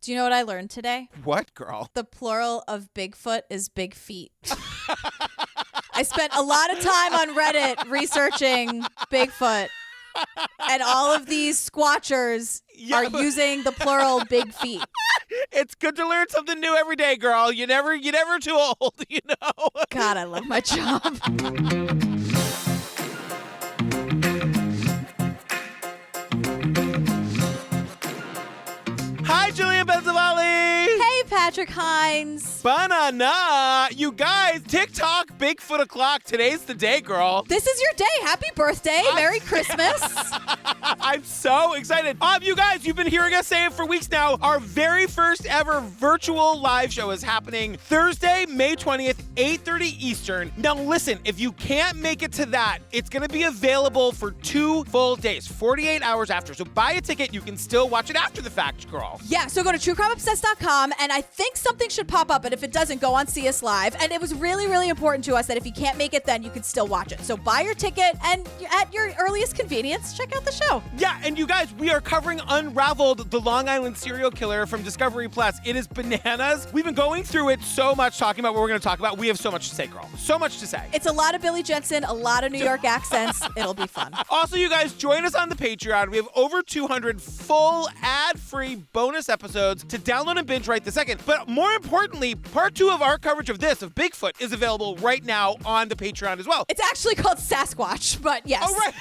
Do you know what I learned today? What, girl? The plural of Bigfoot is big feet. I spent a lot of time on Reddit researching Bigfoot, and all of these squatchers are using the plural big feet. It's good to learn something new every day, girl. You're never too old, you know? God, I love my job. Hi, Julia Benzavalli. Hey, Patrick Hines. Banana. You guys, TikTok, Bigfoot o'clock. Today's the day, girl. This is your day. Happy birthday. Merry Christmas. I'm so excited. You guys, you've been hearing us say it for weeks now. Our very first ever virtual live show is happening Thursday, May 20th, 8:30 Eastern. Now, listen, if you can't make it to that, it's going to be available for 2 full days, 48 hours after. So buy a ticket. You can still watch it after the fact, girl. Yeah, so go to truecrimeobsessed.com, and I think something should pop up, and if it doesn't, go on See Us Live. And it was really, really important to us that if you can't make it, then you can still watch it. So buy your ticket, and at your earliest convenience, check out the show. Yeah, and you guys, we are covering Unraveled, the Long Island serial killer from Discovery Plus. It is bananas. We've been going through it so much, talking about what we're going to talk about. We have so much to say, girl. So much to say. It's a lot of Billy Jensen, a lot of New York accents. It'll be fun. Also, you guys, join us on the Patreon. We have over 200 full ad-free bonus episodes to download and binge right this second. But more importantly, part 2 of our coverage of Bigfoot, is available right now on the Patreon as well. It's actually called Sasquatch, but yes. Oh, right.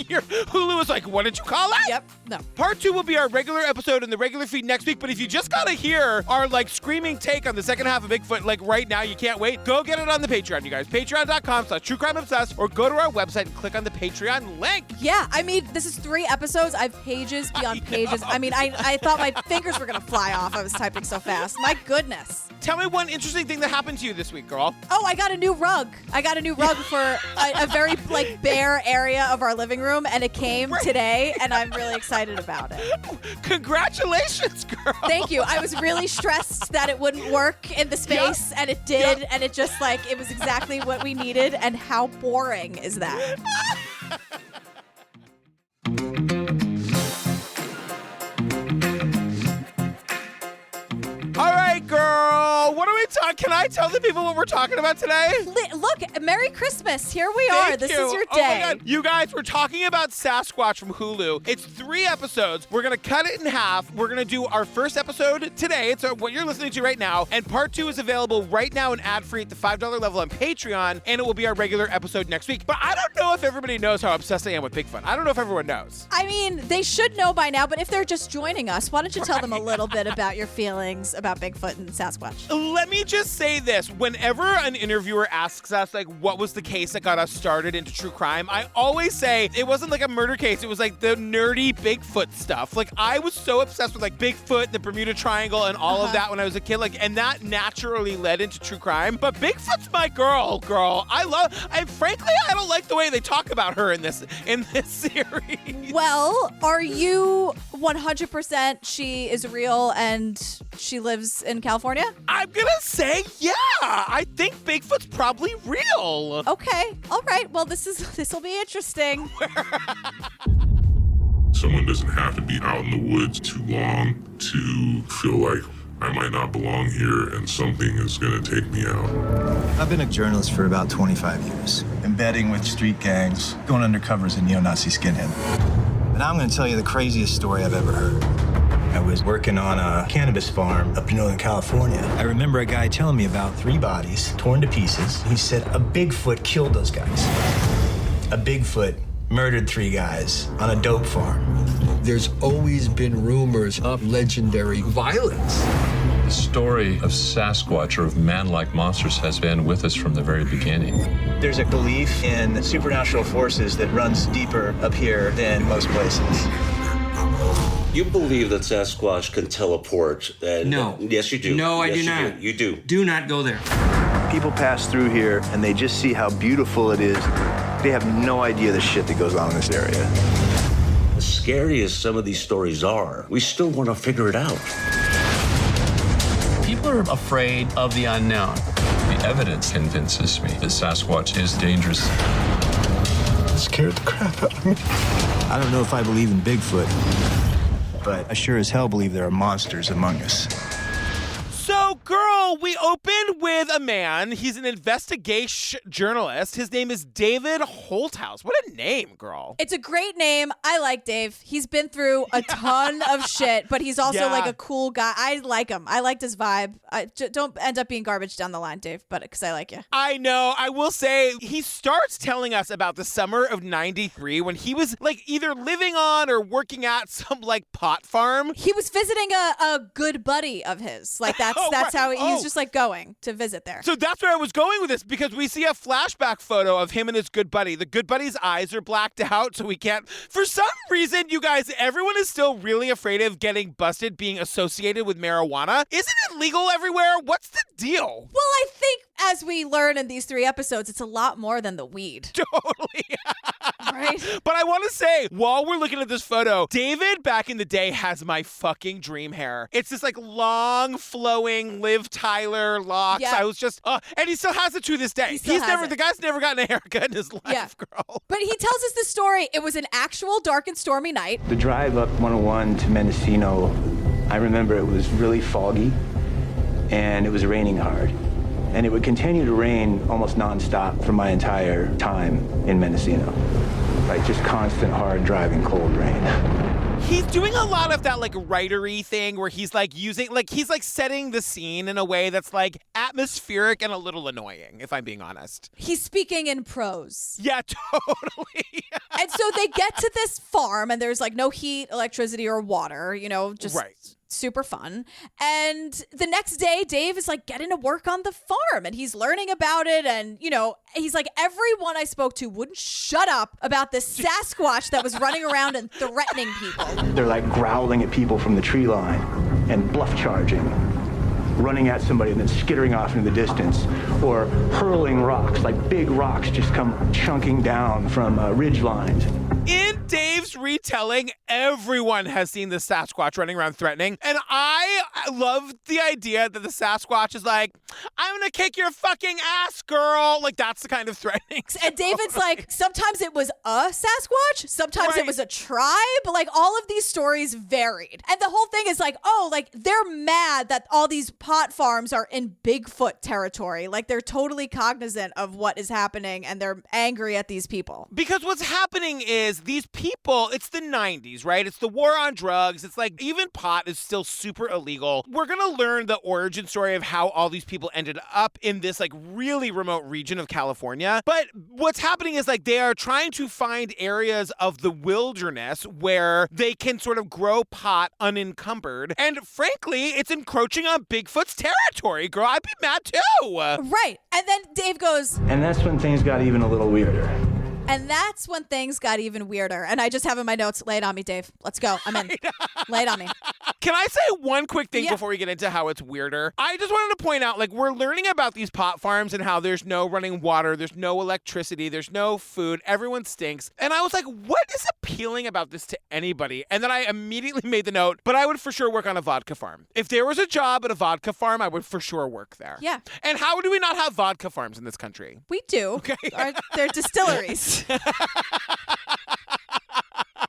Your Hulu was like, what did you call it? Yep. No. Part 2 will be our regular episode in the regular feed next week. But if you just got to hear our screaming take on the second half of Bigfoot, right now, you can't wait. Go get it on the Patreon, you guys. Patreon.com/truecrimeobsessed, or go to our website and click on the Patreon link. Yeah. I mean, this is 3 episodes. I have pages beyond pages. I mean, I thought my fingers were going to fly off. I was typing so fast. My goodness. Tell me one interesting thing that happened to you this week, girl. Oh, I got a new rug. For a very bare area of our living room, and it came today, and I'm really excited about it. Congratulations, girl. Thank you. I was really stressed that it wouldn't work in the space, and it did, and it just it was exactly what we needed, and how boring is that? All right, girl. What are we talking? Can I tell the people what we're talking about today? Look, Merry Christmas. Here we are. This is your day. Oh my God. You guys, we're talking about Sasquatch from Hulu. It's 3 episodes. We're going to cut it in half. We're going to do our first episode today. It's what you're listening to right now. And part 2 is available right now and ad-free at the $5 level on Patreon. And it will be our regular episode next week. But I don't know if everybody knows how obsessed I am with Bigfoot. I don't know if everyone knows. I mean, they should know by now. But if they're just joining us, why don't you tell them a little bit about your feelings about Bigfoot and Sasquatch? Let me just say this. Whenever an interviewer asks us, what was the case that got us started into true crime, I always say it wasn't a murder case. It was the nerdy Bigfoot stuff. I was so obsessed with Bigfoot, the Bermuda Triangle, and all of that when I was a kid. And that naturally led into true crime. But Bigfoot's my girl. Frankly, I don't like the way they talk about her in this series. Well, are you 100% she is real and she lives in California? I'm gonna say yeah. I think Bigfoot's probably real. Okay. All right. Well, this will be interesting. Someone doesn't have to be out in the woods too long to feel like I might not belong here and something is gonna take me out. I've been a journalist for about 25 years. Embedding with street gangs, going undercover as a neo-Nazi skinhead. But now I'm gonna tell you the craziest story I've ever heard. I was working on a cannabis farm up in Northern California. I remember a guy telling me about 3 bodies torn to pieces. He said a Bigfoot killed those guys. A Bigfoot murdered 3 guys on a dope farm. There's always been rumors of legendary violence. The story of Sasquatch, or of man-like monsters, has been with us from the very beginning. There's a belief in supernatural forces that runs deeper up here than most places. You believe that Sasquatch can teleport? No. Yes, you do. No, yes, I do not. You do. Do not go there. People pass through here and they just see how beautiful it is. They have no idea the shit that goes on in this area. As scary as some of these stories are, we still want to figure it out. People are afraid of the unknown. The evidence convinces me that Sasquatch is dangerous. It scared the crap out of me. I don't know if I believe in Bigfoot, but I sure as hell believe there are monsters among us. So, girl, we open with a man. He's an investigation journalist. His name is David Holthouse. What a name, girl. It's a great name. I like Dave. He's been through a ton of shit, but he's also like a cool guy. I like him. I liked his vibe. Don't end up being garbage down the line, Dave, but because I like you. I know. I will say, he starts telling us about the summer of 93 when he was like either living on or working at some like pot farm. He was visiting a good buddy of his. Like that's how he's just like going to visit there. So that's where I was going with this, because we see a flashback photo of him and his good buddy. The good buddy's eyes are blacked out, so we can't. For some reason, you guys, everyone is still really afraid of getting busted being associated with marijuana. Isn't it legal everywhere? What's the deal? Well, I think as we learn in these 3 episodes, it's a lot more than the weed. Totally. Right? But I want to say, while we're looking at this photo, David back in the day has my fucking dream hair. It's this like long flowing Liv Tyler locks. Yeah. I was just, and he still has it to this day. The guy's never gotten a haircut in his life, girl. But he tells us the story. It was an actual dark and stormy night. The drive up 101 to Mendocino, I remember it was really foggy and it was raining hard. And it would continue to rain almost nonstop for my entire time in Mendocino. Like just constant, hard driving, cold rain. He's doing a lot of that like writery thing where he's like he's like setting the scene in a way that's like atmospheric and a little annoying, if I'm being honest. He's speaking in prose. Yeah, totally. And so they get to this farm and there's like no heat, electricity, or water, just right. Super fun. And the next day, Dave is like getting to work on the farm and he's learning about it. And, he's like, everyone I spoke to wouldn't shut up about this Sasquatch that was running around and threatening people. They're like growling at people from the tree line and bluff charging, running at somebody and then skittering off into the distance, or hurling rocks, like big rocks just come chunking down from ridge lines. In Dave's retelling, everyone has seen the Sasquatch running around threatening. And I love the idea that the Sasquatch is like, I'm going to kick your fucking ass, girl. Like, that's the kind of threatening. And David's like, sometimes it was a Sasquatch, sometimes it was a tribe. Like, all of these stories varied. And the whole thing is like, they're mad that all these pot farms are in Bigfoot territory. Like, they're totally cognizant of what is happening and they're angry at these people. Because what's happening is these people, it's the 90s, right? It's the war on drugs. It's like even pot is still super illegal. We're going to learn the origin story of how all these people ended up in this like really remote region of California. But what's happening is like they are trying to find areas of the wilderness where they can sort of grow pot unencumbered. And frankly, it's encroaching on Bigfoot's territory, girl. I'd be mad too. Right. And then Dave goes, and that's when things got even a little weirder. And that's when things got even weirder. And I just have in my notes, lay it on me, Dave. Let's go. I'm in. Lay it on me. Can I say one quick thing before we get into how it's weirder? I just wanted to point out, like, we're learning about these pot farms and how there's no running water, there's no electricity, there's no food, everyone stinks. And I was like, what is appealing about this to anybody? And then I immediately made the note, but I would for sure work on a vodka farm. If there was a job at a vodka farm, I would for sure work there. Yeah. And how do we not have vodka farms in this country? We do. Okay. They're distilleries.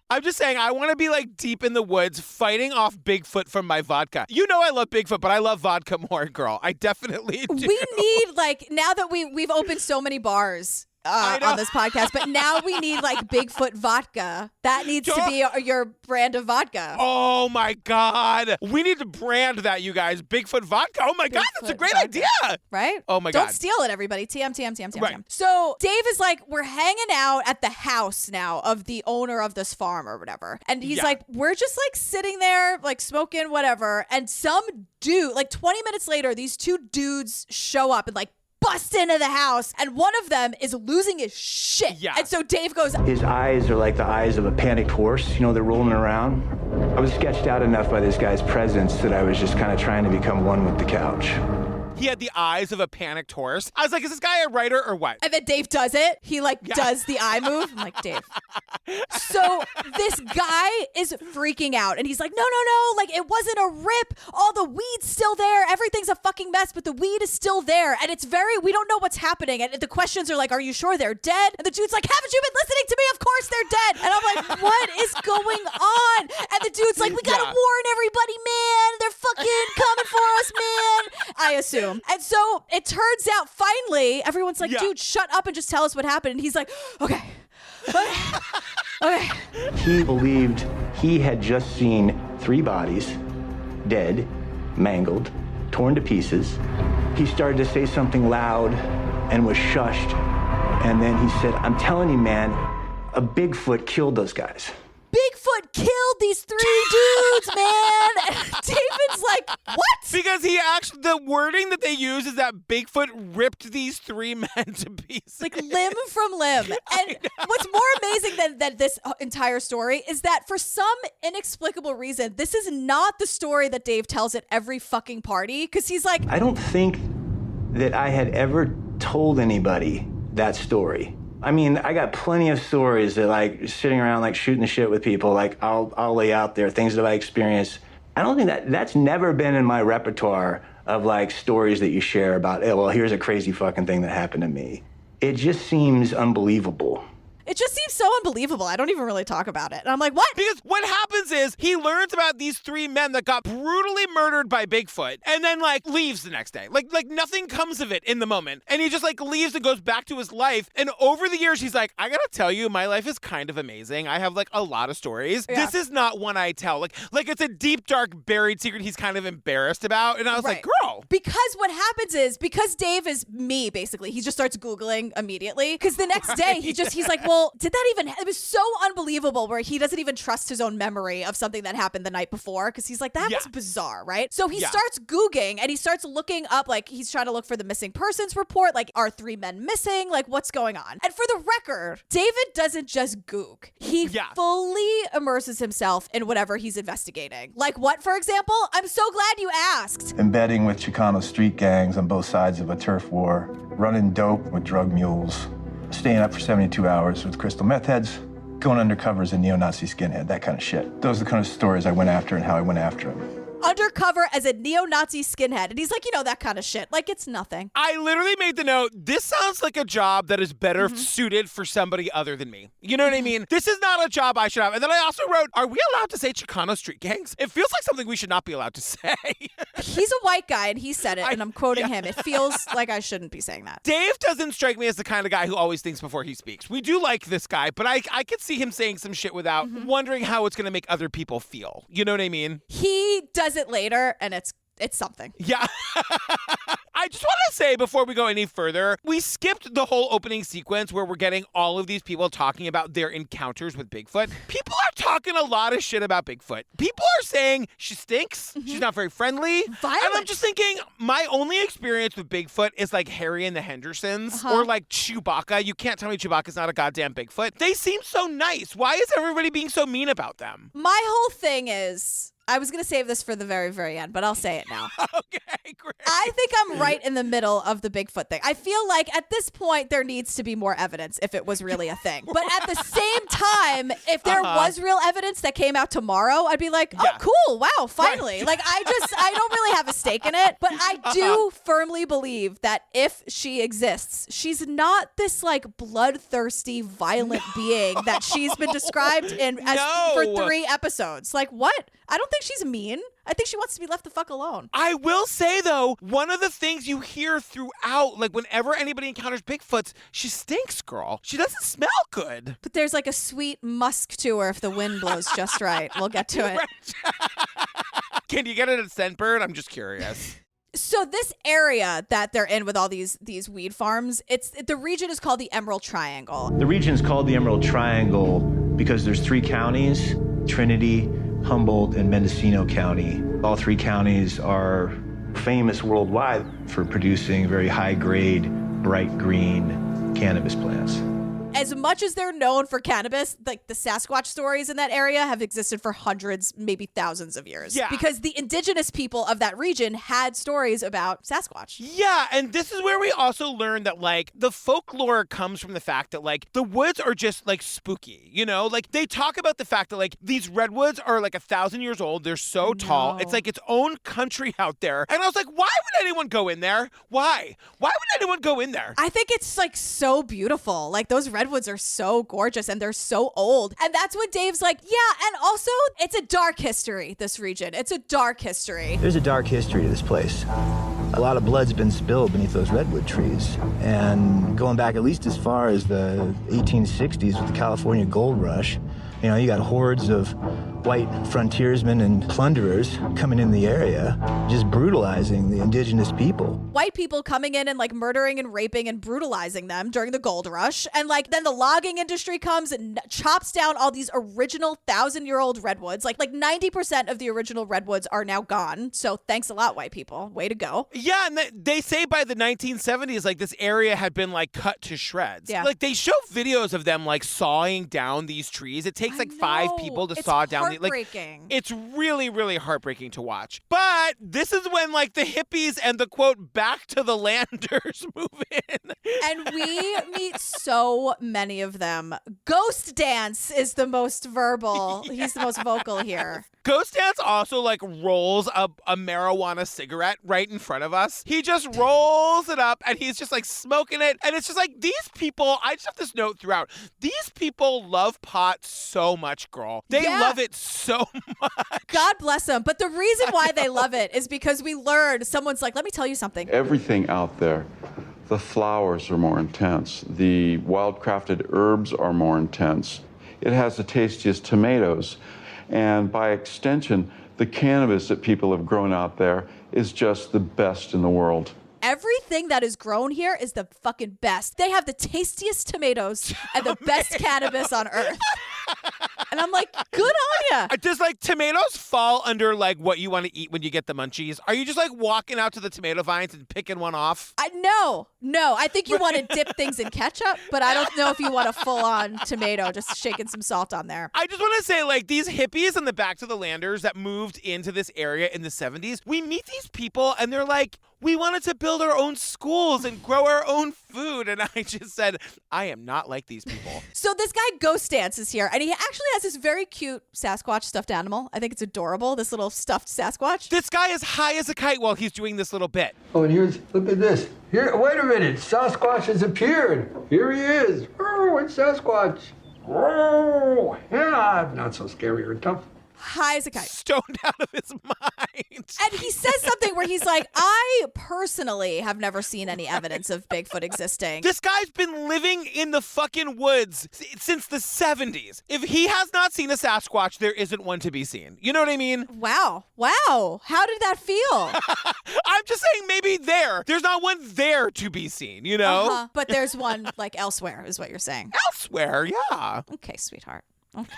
I'm just saying, I want to be like deep in the woods fighting off Bigfoot from my vodka. You know I love Bigfoot, but I love vodka more, girl. I definitely do. We need, like, now that we've opened so many bars on this podcast, but now we need like Bigfoot vodka. That needs to be your brand of vodka. Oh my God. We need to brand that, you guys. Bigfoot vodka. Oh my God, that's a great idea. Right? Oh my God. Don't steal it, everybody. TM. Right. So Dave is like, we're hanging out at the house now of the owner of this farm or whatever. And he's like, we're just like sitting there, like smoking whatever. And some dude, like 20 minutes later, these 2 dudes show up and like bust into the house, and one of them is losing his shit. Yeah. And so Dave goes, His eyes are like the eyes of a panicked horse. They're rolling around. I was sketched out enough by this guy's presence that I was just kind of trying to become one with the couch. he had the eyes of a panicked horse. I was like, is this guy a writer or what? And then Dave does it. He does the eye move. I'm like, Dave. So this guy is freaking out and he's like, no, like it wasn't a rip. All the weed's still there. Everything's a fucking mess, but the weed is still there. And it's we don't know what's happening. And the questions are like, are you sure they're dead? And the dude's like, haven't you been listening to me? Of course they're dead. And I'm like, what is going on? And the dude's like, we gotta warn everybody, man. They're fucking coming for us, man. I assume. And so it turns out finally, everyone's like, dude, shut up and just tell us what happened. And he's like, okay. He believed he had just seen 3 bodies, dead, mangled, torn to pieces. He started to say something loud and was shushed. And then he said, I'm telling you, man, a Bigfoot killed those guys. Bigfoot killed these 3 dudes, man. David's like, what? Because the wording that they use is that Bigfoot ripped these 3 men to pieces. Like limb from limb. And what's more amazing than this entire story is that for some inexplicable reason, this is not the story that Dave tells at every fucking party. Because he's like, I don't think that I had ever told anybody that story. I mean, I got plenty of stories that like sitting around like shooting the shit with people. Like I'll lay out there things that I experienced. I don't think that's never been in my repertoire of like stories that you share about, well, here's a crazy fucking thing that happened to me. It just seems unbelievable. It just seems so unbelievable. I don't even really talk about it. And I'm like, what? Because what happens is he learns about these 3 men that got brutally murdered by Bigfoot and then like leaves the next day. Like nothing comes of it in the moment. And he just like leaves and goes back to his life. And over the years, he's like, I gotta tell you, my life is kind of amazing. I have like a lot of stories. Yeah. This is not one I tell. Like it's a deep, dark, buried secret he's kind of embarrassed about. And I was like, girl. Because what happens is, because Dave is me, basically, he just starts Googling immediately. Because the next day, he's like, well, did that even, it was so unbelievable where he doesn't even trust his own memory of something that happened the night before because he's like, that was bizarre, right? So he starts Googling and he starts looking up, like he's trying to look for the missing persons report, like are 3 men missing? Like what's going on? And for the record, David doesn't just goog. He fully immerses himself in whatever he's investigating. Like what, for example? I'm so glad you asked. Embedding with Chicano street gangs on both sides of a turf war, running dope with drug mules, staying up for 72 hours with crystal meth heads, going undercover as a neo-Nazi skinhead, that kind of shit. Those are the kind of stories I went after and how I went after them. Undercover as a neo-Nazi skinhead. And he's like, that kind of shit. Like, it's nothing. I literally made the note, this sounds like a job that is better suited for somebody other than me. You know what I mean? This is not a job I should have. And then I also wrote, are we allowed to say Chicano street gangs? It feels like something we should not be allowed to say. He's a white guy and he said it, and I'm quoting him. It feels like I shouldn't be saying that. Dave doesn't strike me as the kind of guy who always thinks before he speaks. We do like this guy, but I could see him saying some shit without wondering how it's going to make other people feel. You know what I mean? He does it later, and it's something. Yeah. I just want to say before we go any further, we skipped the whole opening sequence where we're getting all of these people talking about their encounters with Bigfoot. People are talking a lot of shit about Bigfoot. People are saying she stinks. She's not very friendly. Violent. And I'm just thinking, my only experience with Bigfoot is like Harry and the Hendersons or like Chewbacca. You can't tell me Chewbacca's not a goddamn Bigfoot. They seem so nice. Why is everybody being so mean about them? My whole thing is, I was going to save this for the very, very end, but I'll say it now. Okay, great. I think I'm right in the middle of the Bigfoot thing. I feel like at this point, there needs to be more evidence if it was really a thing. But at the same time, if there was real evidence that came out tomorrow, I'd be like, oh, cool. Wow, finally. Right. Like, I don't really have a stake in it. But I do firmly believe that if she exists, she's not this like bloodthirsty, violent being that she's been described in for 3 episodes. Like, what? I don't think she's mean. I think she wants to be left the fuck alone. I will say, though, one of the things you hear throughout, like whenever anybody encounters Bigfoots, she stinks, girl. She doesn't smell good. But there's like a sweet musk to her if the wind blows just right. We'll get to it. Can you get it at Scentbird? I'm just curious. So this area that they're in with all these weed farms, the region is called the Emerald Triangle. The region is called the Emerald Triangle because there's 3 counties, Trinity, Humboldt, and Mendocino County. All 3 counties are famous worldwide for producing very high-grade, bright green cannabis plants. as much as they're known for cannabis, like the Sasquatch stories in that area have existed for hundreds, maybe thousands of years. Yeah. Because the indigenous people of that region had stories about Sasquatch. Yeah, and this is where we also learn that, like, the folklore comes from the fact that, like, the woods are just, like, spooky, you know? Like, they talk about the fact that, like, these redwoods are, like, 1,000 years old. They're so tall. It's, like, its own country out there. And I was like, why would anyone go in there? Why? Why would anyone go in there? I think it's, like, so beautiful. Like, those redwoods are so gorgeous and they're so old. And that's when Dave's like, yeah, and also, it's a dark history, this region. It's a dark history. There's a dark history to this place. A lot of blood's been spilled beneath those redwood trees. And going back at least as far as the 1860s with the California gold rush, you know, you got hordes of white frontiersmen and plunderers coming in the area, just brutalizing the indigenous people. White people coming in and like murdering and raping and brutalizing them during the gold rush. And like then the logging industry comes and chops down all these original 1,000-year-old redwoods. Like 90% of the original redwoods are now gone. So thanks a lot, white people. Way to go. Yeah, and they say by the 1970s, like, this area had been, like, cut to shreds. Yeah. Like, they show videos of them, like, sawing down these trees. It takes, like, 5 people to saw down the... Like, it's really, really heartbreaking to watch. But this is when, like, the hippies and the, quote, back to the landers move in. And we meet so many of them. Ghost Dance is the most verbal. Yes. He's the most vocal here. Ghost Dance also, like, rolls up a marijuana cigarette right in front of us. He just rolls it up and he's just, like, smoking it. And it's just like, these people, I just have this note throughout. These people love pot so much, girl. They love it so much. God bless them. But the reason why they love it is because we learned, someone's like, let me tell you something. Everything out there, the flowers are more intense. The wild-crafted herbs are more intense. It has the tastiest tomatoes. And by extension, the cannabis that people have grown out there is just the best in the world. Everything that is grown here is the fucking best. They have the tastiest tomatoes and the best cannabis on earth. And I'm like, good on ya. Does, like, tomatoes fall under, like, what you want to eat when you get the munchies? Are you just, like, walking out to the tomato vines and picking one off? No. I think you want to dip things in ketchup, but I don't know if you want a full-on tomato just shaking some salt on there. I just want to say, like, these hippies and the back to the landers that moved into this area in the 70s, we meet these people and they're like, we wanted to build our own schools and grow our own food. And I just said, I am not like these people. So this guy Ghost Dance is here, and he actually has this very cute Sasquatch stuffed animal. I think it's adorable, this little stuffed Sasquatch. This guy is high as a kite while he's doing this little bit. Oh, and look at this. Here, wait a minute. Sasquatch has appeared. Here he is. Oh, it's Sasquatch. Oh, yeah, not so scary or tough. High as a kite. Stoned out of his mind. And he says something where he's like, I personally have never seen any evidence of Bigfoot existing. This guy's been living in the fucking woods since the 70s. If he has not seen a Sasquatch, there isn't one to be seen. You know what I mean? Wow. How did that feel? I'm just saying maybe there's not one there to be seen, you know? Uh-huh. But there's one, like, elsewhere is what you're saying. Elsewhere, yeah. Okay, sweetheart. Okay.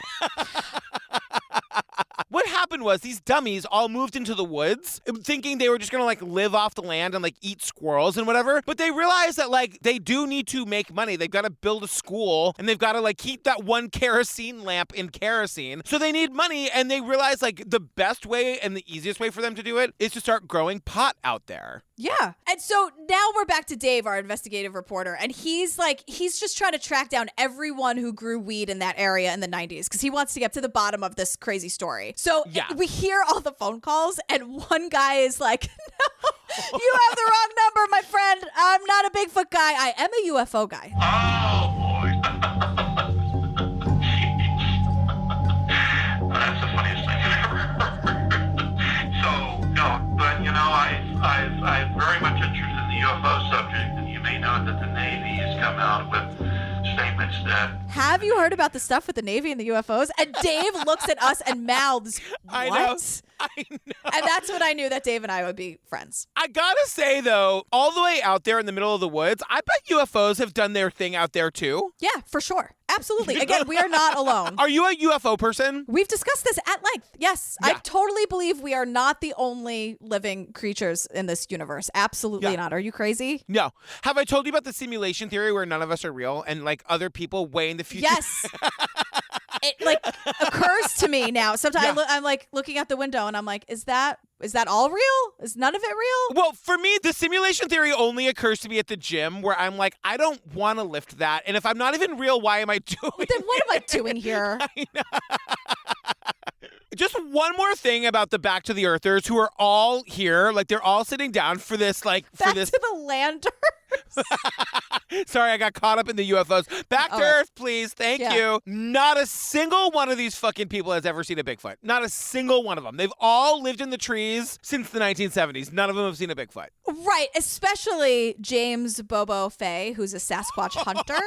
What happened was these dummies all moved into the woods thinking they were just gonna, like, live off the land and, like, eat squirrels and whatever. But they realized that, like, they do need to make money. They've got to build a school and they've got to, like, keep that one kerosene lamp in kerosene. So they need money, and they realize, like, the best way and the easiest way for them to do it is to start growing pot out there. Yeah. And so now we're back to Dave, our investigative reporter, and he's just trying to track down everyone who grew weed in that area in the 90s because he wants to get to the bottom of this crazy story. So we hear all the phone calls, and one guy is like, no, you have the wrong number, my friend. I'm not a Bigfoot guy. I am a UFO guy. Oh, boy. That's the funniest thing I've ever heard. So, no, but, you know, I'm very much interested in the UFO subject, and you may know that the Navy has come out with statements that... Have you heard about the stuff with the Navy and the UFOs? And Dave looks at us and mouths, what? I know. And that's when I knew that Dave and I would be friends. I gotta say, though, all the way out there in the middle of the woods, I bet UFOs have done their thing out there, too. Yeah, for sure. Absolutely. Again, we are not alone. Are you a UFO person? We've discussed this at length. Yes. Yeah. I totally believe we are not the only living creatures in this universe. Absolutely not. Are you crazy? No. Have I told you about the simulation theory where none of us are real and like other people way in the future? Yes. It like occurs to me now. Sometimes I'm like looking out the window and I'm like, is that all real? Is none of it real? Well, for me, the simulation theory only occurs to me at the gym where I'm like, I don't want to lift that. And if I'm not even real, why am I doing it? Then what am I doing here? I know. Just one more thing about the Back to the Earthers who are all here. Like, they're all sitting down for this, like, Back to the Landers. Sorry, I got caught up in the UFOs. Back to Earth, please. Thank you. Not a single one of these fucking people has ever seen a Bigfoot. Not a single one of them. They've all lived in the trees since the 1970s. None of them have seen a Bigfoot. Right, especially James Bobo Fay, who's a Sasquatch hunter.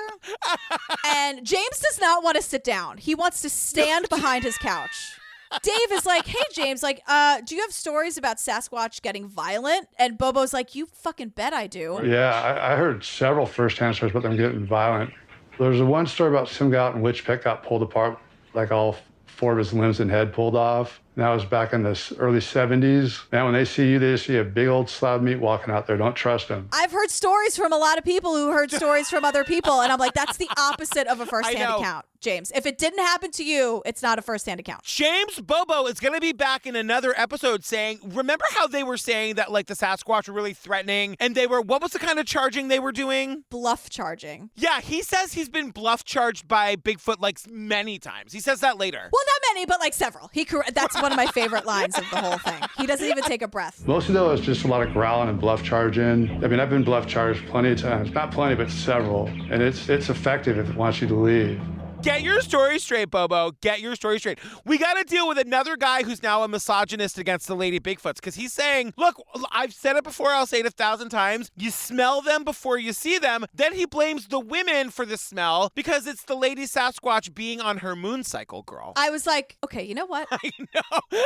And James does not want to sit down. He wants to stand behind his couch. Dave is like, hey, James, like, do you have stories about Sasquatch getting violent? And Bobo's like, you fucking bet I do. Yeah, I heard several firsthand stories about them getting violent. There's one story about some guy out in Witch Pit got pulled apart, like all 4 of his limbs and head pulled off. And that was back in the early 70s. Man, when they see you, they just see a big old slab of meat walking out there. Don't trust them. I've heard stories from a lot of people who heard stories from other people. And I'm like, that's the opposite of a firsthand account, James. If it didn't happen to you, it's not a firsthand account. James Bobo is going to be back in another episode saying, remember how they were saying that like the Sasquatch were really threatening and they were, what was the kind of charging they were doing? Bluff charging. Yeah, he says he's been bluff charged by Bigfoot like many times. He says that later. Well, not many, but like several. That's one of my favorite lines of the whole thing. He doesn't even take a breath. Mostly, though, it's just a lot of growling and bluff charging. I mean, I've been bluff charged plenty of times. Not plenty, but several. And it's effective if it wants you to leave. Get your story straight, Bobo. Get your story straight. We got to deal with another guy who's now a misogynist against the Lady Bigfoots because he's saying, look, I've said it before, I'll say it 1,000 times. You smell them before you see them. Then he blames the women for the smell because it's the Lady Sasquatch being on her moon cycle, girl. I was like, okay, you know what?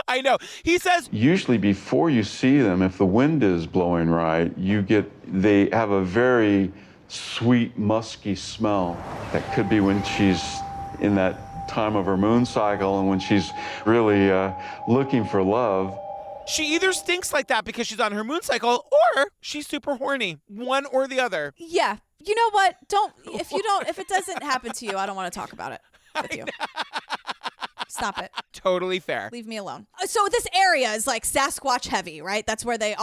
I know. He says, usually before you see them, if the wind is blowing right, they have a very sweet, musky smell. That could be when she's in that time of her moon cycle and when she's really looking for love. She either stinks like that because she's on her moon cycle or she's super horny. One or the other. Yeah. You know what? If it doesn't happen to you, I don't want to talk about it with you. Stop it. Totally fair. Leave me alone. So this area is like Sasquatch heavy, right? That's where they're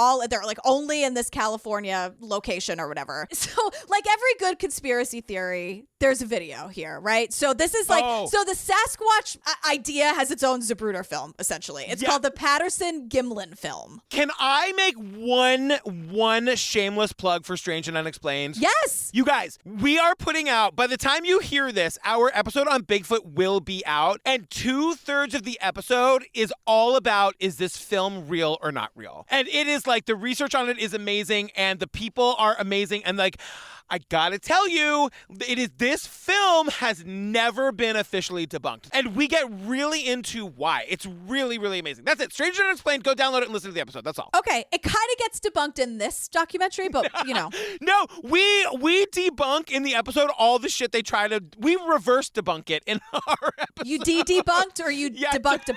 like only in this California location or whatever. So like every good conspiracy theory, there's a video here, right? So this is like, so the Sasquatch idea has its own Zapruder film, essentially. It's called the Patterson-Gimlin film. Can I make one shameless plug for Strange and Unexplained? Yes. You guys, we are putting out, by the time you hear this, our episode on Bigfoot will be out, and 2/3 of the episode is all about, is this film real or not real? And it is like, the research on it is amazing, and the people are amazing, and like, I gotta tell you, this film has never been officially debunked. And we get really into why. It's really, really amazing. That's it. Stranger Unexplained, go download it and listen to the episode. That's all. Okay. It kind of gets debunked in this documentary, but you know. No, we debunk in the episode all the shit they try to, we reverse debunk it in our episode. You debunked or you debunked?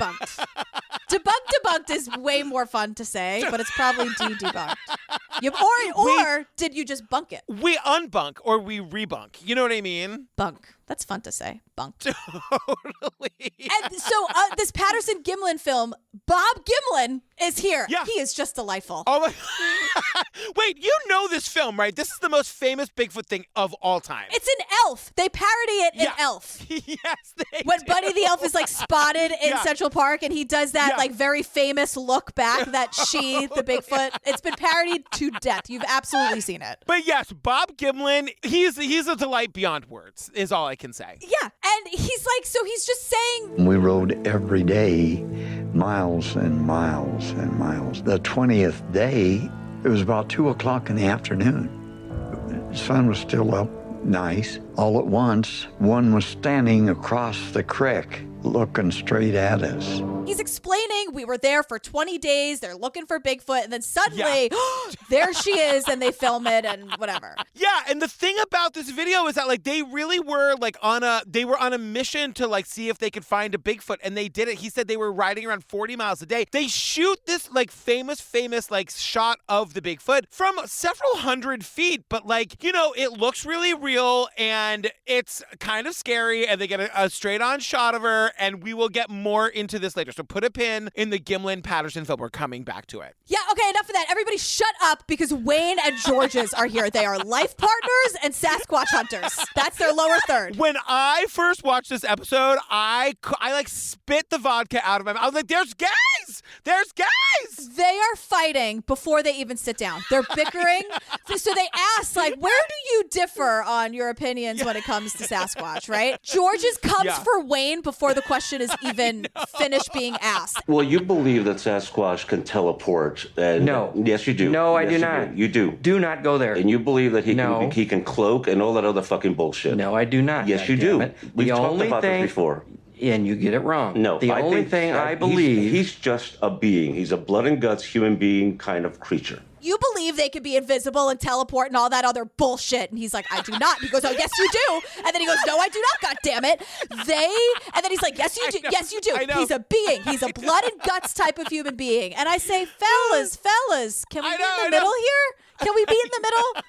Debunked is way more fun to say, but it's probably debunked. Or did you just bunk it? We unbunk or we rebunk. You know what I mean? Bunk. That's fun to say. Bunk. Totally. And so this Patterson-Gimlin film, Bob Gimlin is here. Yeah. He is just delightful. Oh my. Wait, you know this film, right? This is the most famous Bigfoot thing of all time. It's an Elf. They parody it in Elf. Yes, they When do. Buddy the Elf is like spotted in Central Park and he does that like very famous look back that the Bigfoot, it's been parodied to death. You've absolutely seen it. But yes, Bob Gimlin, he's a delight beyond words, is all I can say. Yeah. And he's like, so he's just saying. We rode every day, miles and miles and miles. The 20th day, it was about 2:00 in the afternoon. The sun was still up, nice. All at once, one was standing across the creek, looking straight at us. he's explaining we were there for 20 days. They're looking for Bigfoot. And then suddenly, there she is. And they film it and whatever. Yeah. And the thing about this video is that like they really were like on a mission to like see if they could find a Bigfoot. And they did it. He said they were riding around 40 miles a day. They shoot this like famous like shot of the Bigfoot from several hundred feet. But like, you know, it looks really real and it's kind of scary. And they get a straight on shot of her. And we will get more into this later. So put a pin in the Gimlin-Patterson film. We're coming back to it. Yeah, okay, enough of that. Everybody shut up because Wayne and George's are here. They are life partners and Sasquatch hunters. That's their lower third. When I first watched this episode, I like spit the vodka out of my mouth. I was like, there's guys! There's guys! They are fighting before they even sit down. They're bickering. So they ask, like, where do you differ on your opinions when it comes to Sasquatch, right? George's comes for Wayne before the question is even finished being asked. Well, you believe that Sasquatch can teleport. And No. Yes, you do. No, I Yes, do you not. You do. Do not go there. And you believe that No. he can cloak and all that other fucking bullshit. No, I do not. Yes, you do. We've talked about this before. And you get it wrong. No, the only thing I believe... He's just a being. He's a blood and guts human being kind of creature. You believe they could be invisible and teleport and all that other bullshit. And he's like, I do not. He goes, oh, yes, you do. And then he goes, no, I do not, goddammit. And then he's like, yes, you do. Yes, you do. He's a being. He's a blood and guts type of human being. And I say, fellas, can we be in the middle here? Can we be in the middle?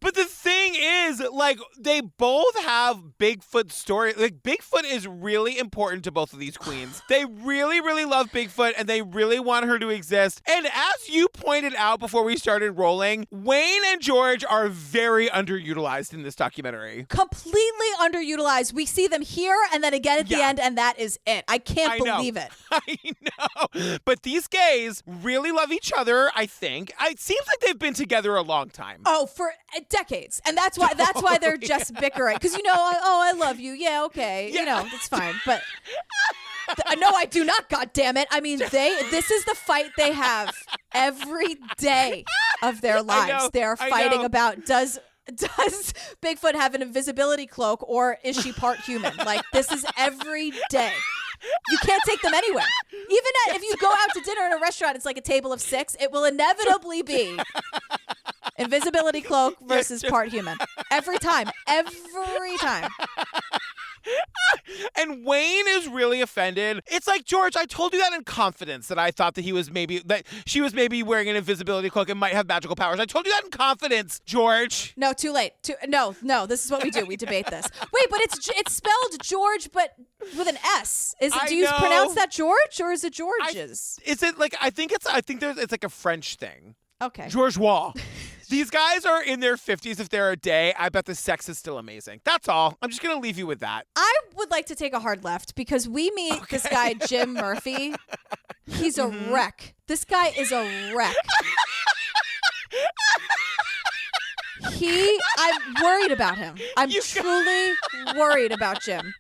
But the thing is, like, they both have Bigfoot story. Like, Bigfoot is really important to both of these queens. They really, really love Bigfoot, and they really want her to exist. And as you pointed out before we started rolling, Wayne and George are very underutilized in this documentary. Completely underutilized. We see them here and then again at the end, and that is it. I can't believe it. I know. But these gays really love each other, I think. It seems like they've been together a long time. Oh, for decades. And that's why they're just bickering. Because, you know, I love you. Yeah, okay. You know, it's fine. But no, I do not, goddammit. I mean, this is the fight they have every day of their lives. They're fighting about does Bigfoot have an invisibility cloak or is she part human? Like, this is every day. You can't take them anywhere. Even if you go out to dinner in a restaurant, it's like a table of 6. It will inevitably be invisibility cloak versus part human. Every time. And Wayne is really offended. It's like, George, I told you that in confidence that I thought that she was maybe wearing an invisibility cloak and might have magical powers. I told you that in confidence, George. No, too late. No, this is what we do. We debate this. Wait, but it's spelled George, but with an S. Do you pronounce that George or is it George's? Is it like, I think it's like a French thing. Okay. Georgeois. These guys are in their 50s if they're a day. I bet the sex is still amazing. That's all. I'm just going to leave you with that. I would like to take a hard left because we meet this guy, Jim Murphy. He's a wreck. This guy is a wreck. I'm worried about him. I'm truly worried about Jim.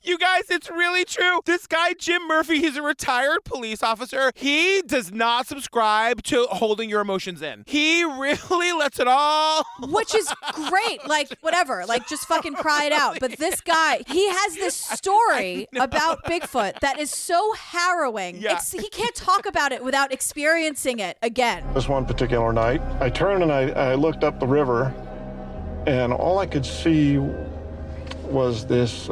You guys, it's really true. This guy, Jim Murphy, he's a retired police officer. He does not subscribe to holding your emotions in. He really lets it all. Which is great. Like, whatever. Like, just fucking cry it out. But this guy, he has this story about Bigfoot that is so harrowing. Yeah. He can't talk about it without experiencing it again. This one particular night, I turned and I looked up the river, and all I could see was this,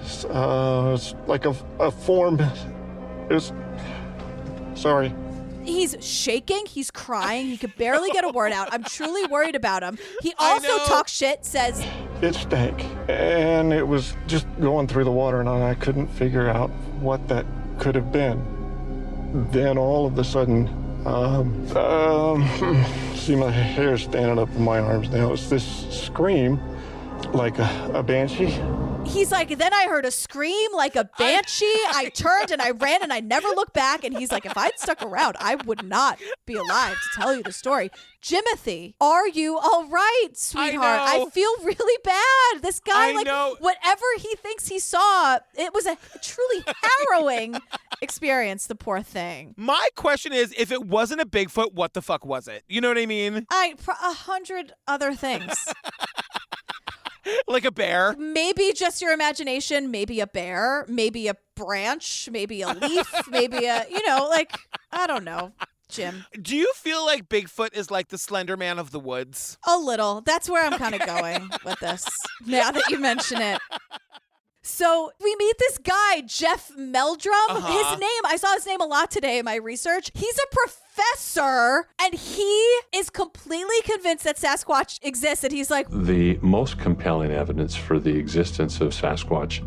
it's like a form. Sorry. He's shaking. He's crying. He could barely get a word out. I'm truly worried about him. He also talks shit, says... It stank, and it was just going through the water, and I couldn't figure out what that could have been. Then all of a sudden, see my hair standing up in my arms now. It's this scream, like a banshee. He's like, then I heard a scream like a banshee. I turned and I ran and I never looked back. And he's like, if I'd stuck around, I would not be alive to tell you the story. Jimothy, are you all right, sweetheart? I feel really bad. This guy, whatever he thinks he saw, it was a truly harrowing experience, the poor thing. My question is, if it wasn't a Bigfoot, what the fuck was it? You know what I mean? 100 other things. Like a bear? Maybe just your imagination, maybe a bear, maybe a branch, maybe a leaf, maybe a, I don't know, Jim. Do you feel like Bigfoot is like the Slender Man of the woods? A little. That's where I'm kind of going with this, now that you mention it. So we meet this guy, Jeff Meldrum. His name, I saw his name a lot today in my research. He's a professor, and he is completely convinced that Sasquatch exists. And he's like, The most compelling evidence for the existence of Sasquatch,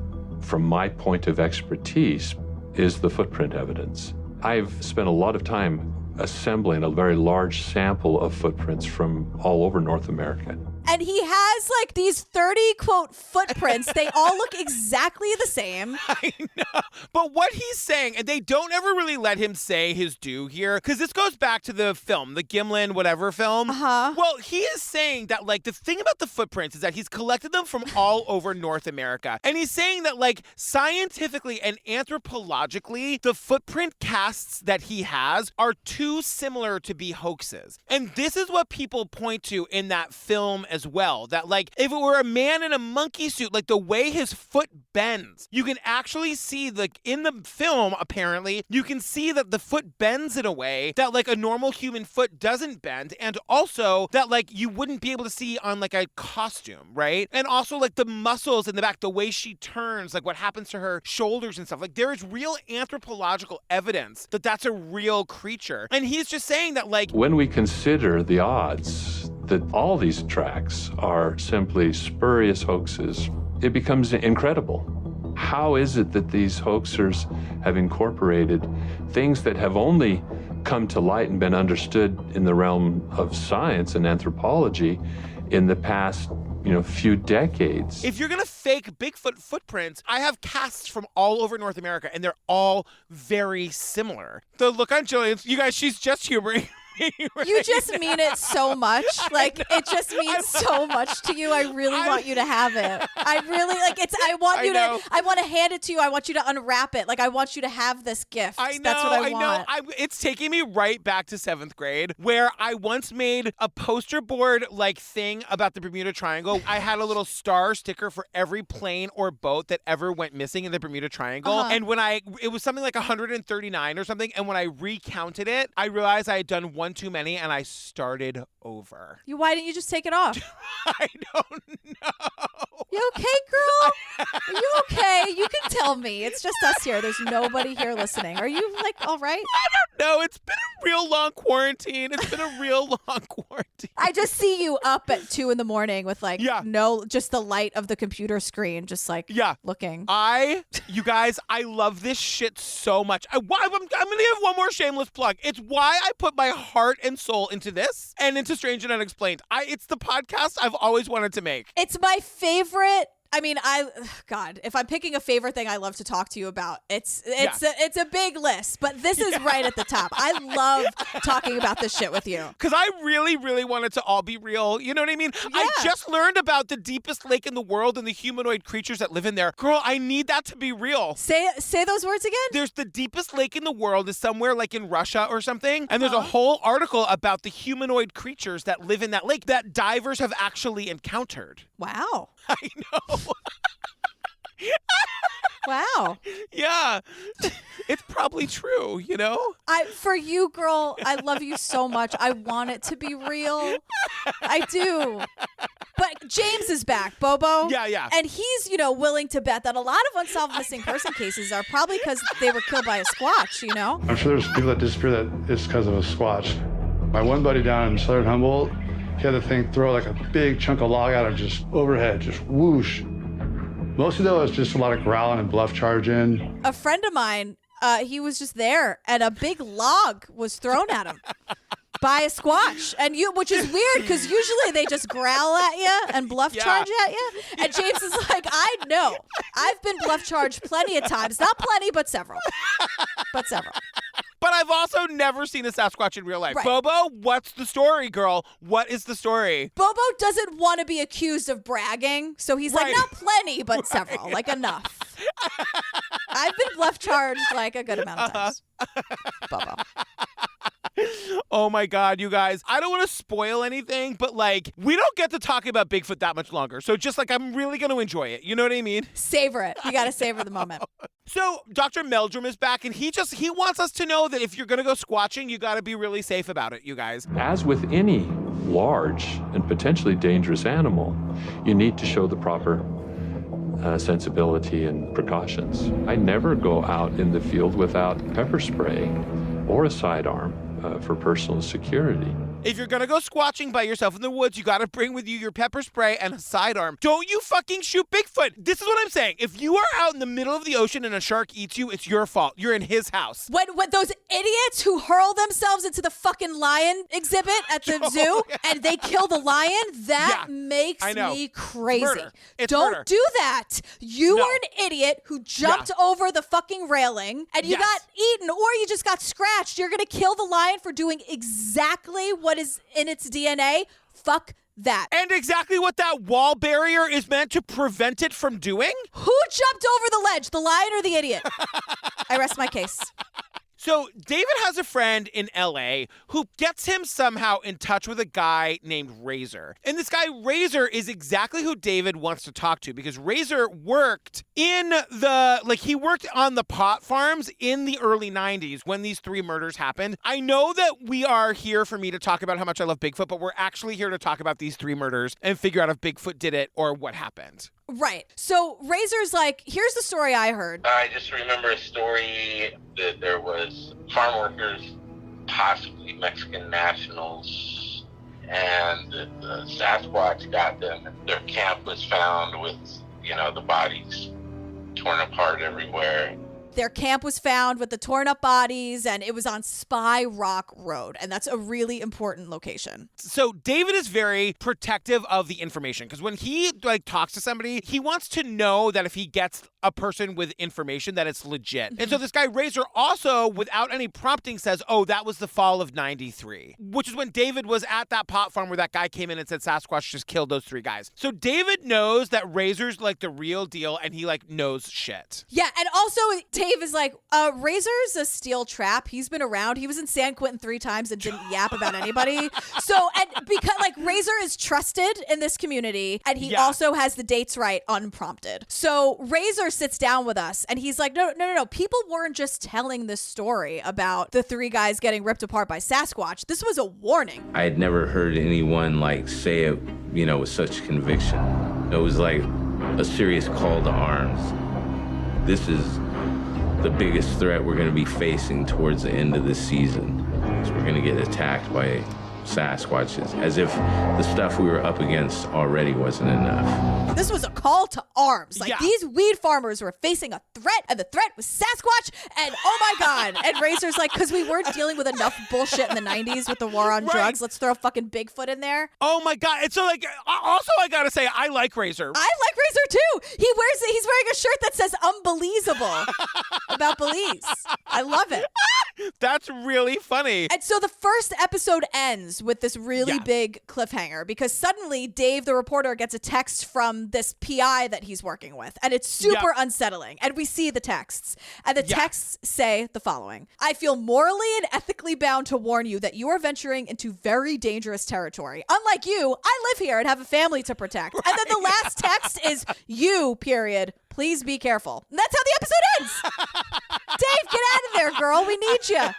from my point of expertise, is the footprint evidence. I've spent a lot of time assembling a very large sample of footprints from all over North America. and he has like these 30 quote footprints. They all look exactly the same. I know. But what he's saying, and they don't ever really let him say his due here, because this goes back to the film, the Gimlin whatever film. Well, he is saying that like the thing about the footprints is that he's collected them from all over North America. And he's saying that like scientifically and anthropologically, the footprint casts that he has are too similar to be hoaxes. And this is what people point to in that film as well, that like if it were a man in a monkey suit, like the way his foot bends, you can actually see like in the film, apparently, you can see that the foot bends in a way that like a normal human foot doesn't bend, and also that like you wouldn't be able to see on like a costume, right? And also like the muscles in the back, the way she turns, like what happens to her shoulders and stuff. Like there is real anthropological evidence that that's a real creature. And he's just saying that like when we consider the odds that all these tracks are simply spurious hoaxes, it becomes incredible. How is it that these hoaxers have incorporated things that have only come to light and been understood in the realm of science and anthropology in the past, few decades? If you're going to fake Bigfoot footprints, I have casts from all over North America, and they're all very similar. The look on Jillian's, you guys, she's just humoring. Right? You just mean it so much. Like it just means so much to you. I really want you to have it. I really like it's. I want you to. I want to hand it to you. I want you to unwrap it. Like I want you to have this gift. I know. That's what I want. Know. It's taking me right back to 7th grade, where I once made a poster board like thing about the Bermuda Triangle. I had a little star sticker for every plane or boat that ever went missing in the Bermuda Triangle. And when it was something like 139 or something. And when I recounted it, I realized I had done one too many, and I started over. Why didn't you just take it off? I don't know. You okay, girl? Are you okay? You can tell me. It's just us here. There's nobody here listening. Are you like all right? I don't know. It's been a real long quarantine. I just see you up at 2 a.m. with like just the light of the computer screen, just like looking. You guys, I love this shit so much. I'm gonna give one more shameless plug. It's why I put my heart and soul into this and into Strange and Unexplained. It's the podcast I've always wanted to make. It's my favorite. I mean, God, if I'm picking a favorite thing I love to talk to you about, it's a big list, but this is right at the top. I love talking about this shit with you. Because I really, really want it to all be real. You know what I mean? Yeah. I just learned about the deepest lake in the world and the humanoid creatures that live in there. Girl, I need that to be real. Say those words again? There's the deepest lake in the world is somewhere like in Russia or something. And there's a whole article about the humanoid creatures that live in that lake that divers have actually encountered. Wow. I know. Wow. Yeah. It's probably true, For you, girl, I love you so much. I want it to be real. I do. But James is back, Bobo. Yeah. And he's, willing to bet that a lot of unsolved missing person cases are probably because they were killed by a squatch, I'm sure there's people that disappear that it's because of a squatch. My one buddy down in Southern Humboldt, he had the thing throw like a big chunk of log out of just overhead, just whoosh. Mostly though, it's just a lot of growling and bluff charging. A friend of mine, he was just there, and a big log was thrown at him by a squatch, which is weird because usually they just growl at you and bluff charge at you. And James is like, I know, I've been bluff charged plenty of times, not plenty, but several. But I've also never seen a Sasquatch in real life. Right. Bobo, what's the story, girl? What is the story? Bobo doesn't want to be accused of bragging, so he's like, not plenty, but several, like enough. I've been bluff charged like a good amount of times. Bobo. Oh oh my God, you guys, I don't want to spoil anything, but like, we don't get to talk about Bigfoot that much longer. So just like, I'm really going to enjoy it. You know what I mean? Savor it. You got to savor the moment. So Dr. Meldrum is back, and he wants us to know that if you're going to go squatching, you got to be really safe about it, you guys. As with any large and potentially dangerous animal, you need to show the proper sensibility and precautions. I never go out in the field without pepper spray or a sidearm for personal security. If you're going to go squatching by yourself in the woods, you got to bring with you your pepper spray and a sidearm. Don't you fucking shoot Bigfoot. This is what I'm saying. If you are out in the middle of the ocean and a shark eats you, it's your fault. You're in his house. When those idiots who hurl themselves into the fucking lion exhibit at the zoo and they kill the lion, that makes me crazy. It's murder. Don't do that. You are an idiot who jumped over the fucking railing and you got eaten or you just got scratched. You're going to kill the lion for doing exactly what is in its DNA. Fuck that. And exactly what that wall barrier is meant to prevent it from doing? Who jumped over the ledge, the lion or the idiot? I rest my case. So David has a friend in LA who gets him somehow in touch with a guy named Razor. And this guy, Razor, is exactly who David wants to talk to because Razor worked on the pot farms in the early 90s when these 3 murders happened. I know that we are here for me to talk about how much I love Bigfoot, but we're actually here to talk about these 3 murders and figure out if Bigfoot did it or what happened. Right. So Razor's like, here's the story I heard. I just remember a story that there was farm workers, possibly Mexican nationals, and the Sasquatch got them. Their camp was found with, the bodies torn apart everywhere. Their camp was found with the torn up bodies, and it was on Spy Rock Road. And that's a really important location. So David is very protective of the information because when he talks to somebody, he wants to know that if he gets a person with information that it's legit. And so this guy Razor also, without any prompting, says, oh, that was the fall of 93, which is when David was at that pot farm where that guy came in and said Sasquatch just killed those 3 guys. So David knows that Razor's the real deal and he knows shit. Yeah. And also Dave is like, Razor's a steel trap. He's been around. He was in San Quentin 3 times and didn't yap about anybody. So, and because Razor is trusted in this community and he also has the dates right unprompted. So Razor sits down with us and he's like, no. People weren't just telling this story about the 3 guys getting ripped apart by Sasquatch. This was a warning. I had never heard anyone say it, with such conviction. It was like a serious call to arms. This is the biggest threat we're going to be facing towards the end of this season. So we're going to get attacked by Sasquatches, as if the stuff we were up against already wasn't enough. This was a call to arms. These weed farmers were facing a threat, and the threat was Sasquatch, and oh my God. And Razor's like, because we weren't dealing with enough bullshit in the 90s with the war on drugs, let's throw fucking Bigfoot in there. Oh my God. And so also I gotta say, I like Razor. I like Razor too. He's wearing a shirt that says unbelievable about Belize. I love it. That's really funny. And so the first episode ends with this really big cliffhanger because suddenly Dave, the reporter, gets a text from this PI that he's working with. And it's super unsettling. And we see the texts. And the texts say the following. I feel morally and ethically bound to warn you that you are venturing into very dangerous territory. Unlike you, I live here and have a family to protect. And then the last text is you, period. Please be careful. And that's how the episode ends. Dave, get out of there, girl. We need you.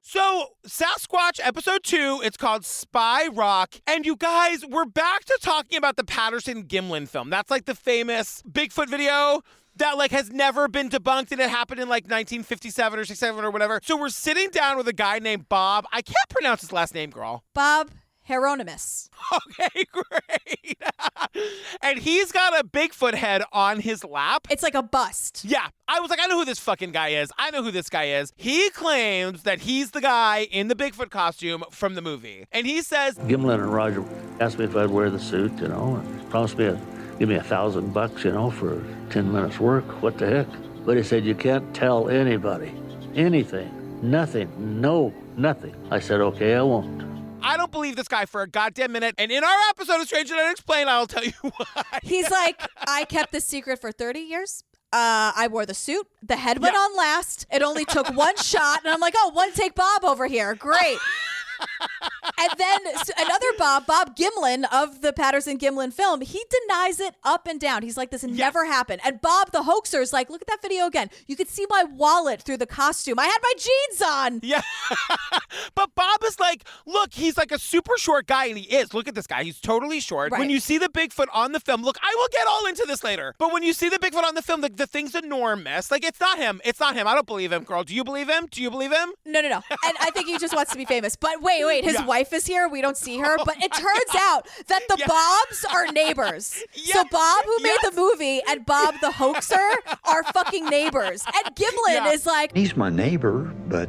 So, Sasquatch episode 2, it's called Spy Rock. And you guys, we're back to talking about the Patterson-Gimlin film. That's the famous Bigfoot video that has never been debunked, and it happened in 1957 or 67 or whatever. So we're sitting down with a guy named Bob. I can't pronounce his last name, girl. Bob Hieronymus. Okay, great. And he's got a Bigfoot head on his lap. It's like a bust. Yeah. I was like, I know who this fucking guy is. I know who this guy is. He claims that he's the guy in the Bigfoot costume from the movie. And he says, Gimlin and Roger asked me if I'd wear the suit, and promised me give me $1,000, for 10 minutes work. What the heck? But he said, you can't tell anybody anything, nothing, no, nothing. I said, okay, I won't. I don't believe this guy for a goddamn minute. And in our episode of Stranger Than Unexplained, I'll tell you why. He's like, I kept this secret for 30 years. I wore the suit. The head went on last. It only took one shot. And I'm like, oh, one take Bob over here. Great. And then another Bob Gimlin of the Patterson-Gimlin film, he denies it up and down. He's like, this never happened. And Bob the hoaxer is like, look at that video again. You could see my wallet through the costume. I had my jeans on. Yeah. But Bob is like, look, he's like a super short guy, and he is. Look at this guy. He's totally short. Right. When you see the Bigfoot on the film, look, I will get all into this later. But when you see the Bigfoot on the film, the thing's enormous. Like, it's not him. It's not him. I don't believe him, girl. Do you believe him? Do you believe him? No. And I think he just wants to be famous. But wait. His wife is here. We don't see her. But it turns out that the Bobs are neighbors. So Bob, who made the movie, and Bob the hoaxer are fucking neighbors. And Gimlin is like... He's my neighbor, but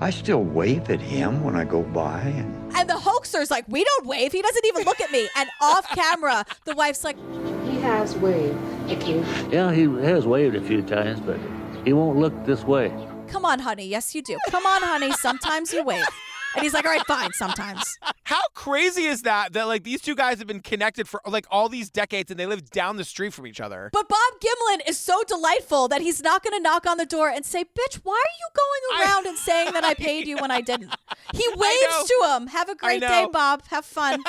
I still wave at him when I go by. And the hoaxer's like, we don't wave. He doesn't even look at me. And off camera, the wife's like... He has waved at you. Yeah, he has waved a few times, but he won't look this way. Come on, honey. Yes, you do. Come on, honey. Sometimes you wave. And he's like, all right, fine, sometimes. How crazy is that like these two guys have been connected for like all these decades and they live down the street from each other? But Bob Gimlin is so delightful that he's not going to knock on the door and say, bitch, why are you going around and saying that I paid you when I didn't? He waves to him. Have a great day, Bob. Have fun.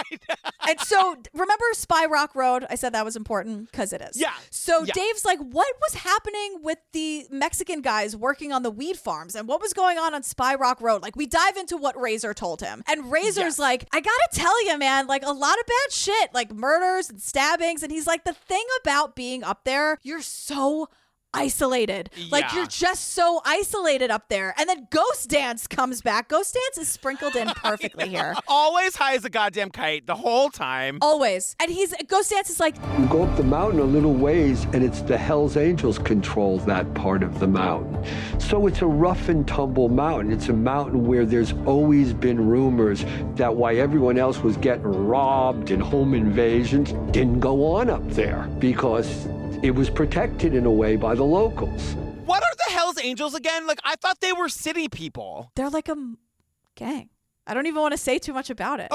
And so remember Spy Rock Road? I said that was important because it is. Yeah. So Dave's like, what was happening with the Mexican guys working on the weed farms and what was going on Spy Rock Road? Like we dive into what Razor told him. And Razor's like, I gotta tell you, man, like a lot of bad shit, like murders and stabbings. And he's like, the thing about being up there, you're so isolated. Like you're just so isolated up there. And then Ghost Dance comes back. Ghost Dance is sprinkled in perfectly here. Always high as a goddamn kite the whole time. Always. And Ghost Dance is like, You go up the mountain a little ways and it's the Hells Angels control that part of the mountain. So it's a rough and tumble mountain. It's a mountain where there's always been rumors that why everyone else was getting robbed and home invasions didn't go on up there because it was protected in a way by the locals. What are the Hells Angels again? Like, I thought they were city people. They're like a gang. I don't even want to say too much about it.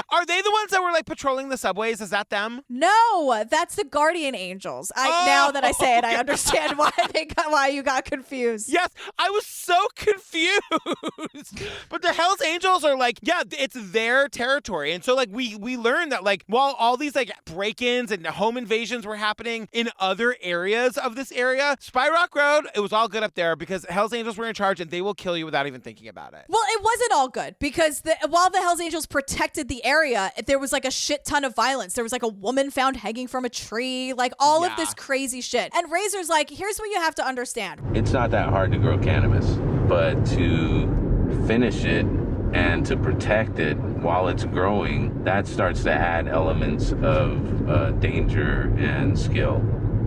Are they the ones that were like patrolling the subways? Is that them? No, that's the Guardian Angels. Now that I say it, I understand why you got confused. Yes, I was so confused. But the Hells Angels are like, yeah, it's their territory. And so like we learned that like while all these like break-ins and home invasions were happening in other areas of this area, Spy Rock Road, it was all good up there because Hells Angels were in charge and they will kill you without even thinking about it. Well, it wasn't all good because while the Hells Angels protected the area, there was like a shit ton of violence. There was like a woman found hanging from a tree, like all of this crazy shit. And Razor's like, here's what you have to understand. It's not that hard to grow cannabis, but to finish it and to protect it while it's growing, that starts to add elements of danger and skill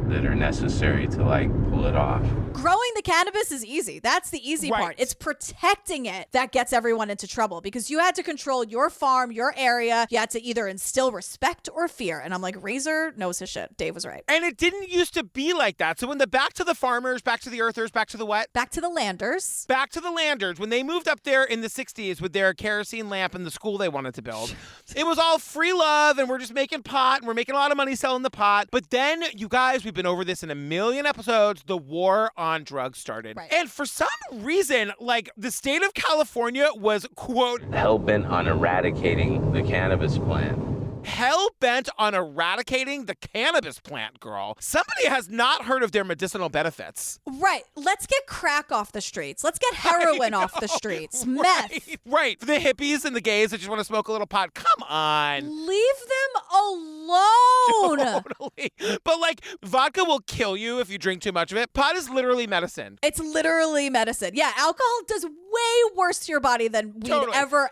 that are necessary to like pull it off. Growing the cannabis is easy. That's the easy part. It's protecting it that gets everyone into trouble because you had to control your farm, your area. You had to either instill respect or fear. And I'm like, Razor knows his shit. Dave was right. And it didn't used to be like that. So when back to the farmers, back to the earthers, back to the what? Back to the landers. Back to the landers. When they moved up there in the 60s with their kerosene lamp and the school they wanted to build, it was all free love and we're just making pot and we're making a lot of money selling the pot. But then, you guys, we've been over this in a million episodes, the war on drugs started. Right. And for some reason, like the state of California was, quote, hell-bent on eradicating the cannabis plant. Hell-bent on eradicating the cannabis plant, girl. Somebody has not heard of their medicinal benefits. Right. Let's get crack off the streets. Let's get heroin off the streets. Meth. Right. For the hippies and the gays that just want to smoke a little pot. Come on. Leave them alone. Totally. But like, vodka will kill you if you drink too much of it. Pot is literally medicine. It's literally medicine. Yeah, alcohol does way worse to your body than weed ever